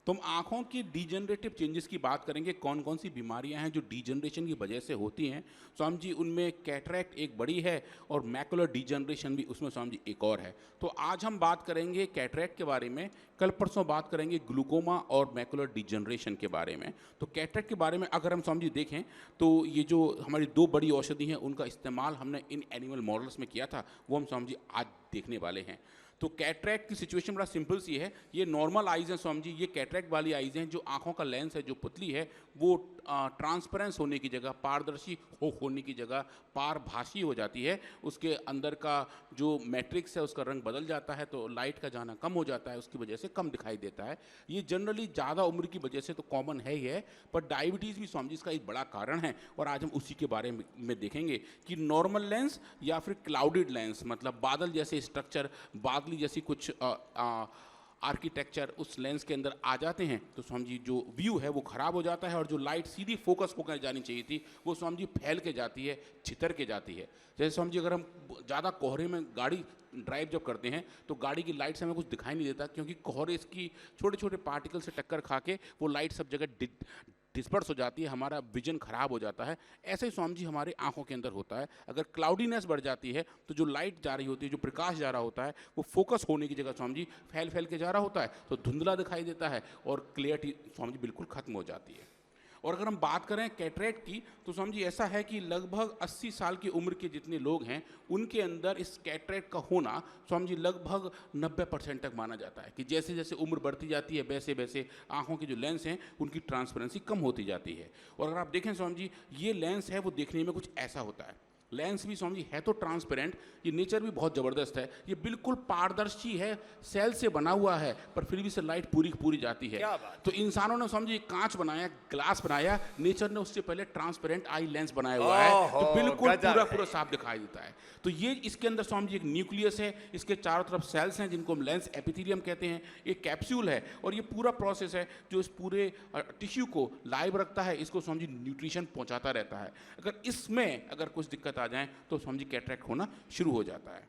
तो हम आँखों की डिजेनरेटिव चेंजेस की बात करेंगे, कौन-कौन सी बीमारियाँ हैं जो डिजेनरेशन की वजह से होती हैं। स्वामी जी उनमें कैटरैक्ट एक बड़ी है और मैकुलर डिजेनरेशन भी उसमें स्वामी जी एक और है। तो आज हम बात करेंगे कैटरैक्ट के बारे में, कल परसों बात करेंगे ग्लूकोमा और मैकुलर डिजेनरेशन के बारे में। तो कैटरैक्ट के बारे में अगर हम स्वामी जी देखें तो ये जो हमारी 2 बड़ी औषधि हैं उनका इस्तेमाल हमने इन एनिमल मॉडल्स में किया था, वो हम स्वामी जी आज देखने वाले हैं। तो कैटरैक्ट की सिचुएशन बड़ा सिंपल सी है। ये नॉर्मल आइज़ हैं स्वामी जी, ये कैटरैक्ट वाली आइज़ हैं जो आँखों का लेंस है जो पुतली है वो ट्रांसपेरेंस होने की जगह, पारदर्शी होने की जगह पारभासी हो जाती है। उसके अंदर का जो मैट्रिक्स है उसका रंग बदल जाता है, तो लाइट का जाना कम हो जाता है, उसकी वजह से कम दिखाई देता है। ये जनरली ज़्यादा उम्र की वजह से तो कॉमन है ही है, पर डायबिटीज़ भी स्वामी जी इसका एक बड़ा कारण है और आज हम उसी के बारे में देखेंगे कि नॉर्मल लेंस या फिर क्लाउडेड लेंस, मतलब बादल जैसे स्ट्रक्चर, बादली जैसी कुछ आर्किटेक्चर उस लेंस के अंदर आ जाते हैं तो स्वामी जी जो व्यू है वो ख़राब हो जाता है और जो लाइट सीधी फोकस होकर जानी चाहिए थी वो स्वामी जी फैल के जाती है, छितर के जाती है। जैसे स्वामी जी अगर हम ज़्यादा कोहरे में गाड़ी ड्राइव जब करते हैं तो गाड़ी की लाइट से हमें कुछ दिखाई नहीं देता, क्योंकि कोहरे इसकी छोटे छोटे पार्टिकल से टक्कर खा के वो लाइट सब जगह डिस्पर्स हो जाती है, हमारा विजन खराब हो जाता है। ऐसे ही स्वामी जी हमारी आंखों के अंदर होता है। अगर क्लाउडीनेस बढ़ जाती है तो जो लाइट जा रही होती है, जो प्रकाश जा रहा होता है, वो फोकस होने की जगह स्वामी जी फैल फैल के जा रहा होता है, तो धुंधला दिखाई देता है और क्लियरिटी स्वामी जी बिल्कुल खत्म हो जाती है। और अगर हम बात करें कैटरैक्ट की तो स्वामी जी ऐसा है कि लगभग 80 साल की उम्र के जितने लोग हैं उनके अंदर इस कैटरैक्ट का होना स्वामी जी लगभग 90% तक माना जाता है कि जैसे जैसे उम्र बढ़ती जाती है वैसे वैसे आंखों के जो लेंस हैं उनकी ट्रांसपेरेंसी कम होती जाती है। और अगर आप देखें स्वामी जी, ये लेंस है वो देखने में कुछ ऐसा होता है। लेंस भी स्वामी जी है तो ट्रांसपेरेंट, ये नेचर भी बहुत ज़बरदस्त है, ये बिल्कुल पारदर्शी है, सेल से बना हुआ है, पर फिर भी से लाइट पूरी की पूरी जाती है। क्या बात तो इंसानों ने समझिए कांच बनाया, ग्लास बनाया, नेचर ने उससे पहले ट्रांसपेरेंट आई लेंस बनाया हुआ है, ओहो, तो बिल्कुल गजब पूरा है। पूरा साफ दिखाई देता है। तो ये इसके अंदर स्वामी जी एक न्यूक्लियस है, इसके चारों तरफ सेल्स हैं जिनको हम लेंस एपिथेलियम कहते हैं, एक कैप्सूल है और ये पूरा प्रोसेस है जो इस पूरे टिश्यू को लाइव रखता है, इसको स्वामी जी न्यूट्रिशन पहुंचाता रहता है। अगर इसमें अगर कुछ दिक्कत आ जाए तो स्वामी जी कैटरैक्ट होना शुरू हो जाता है।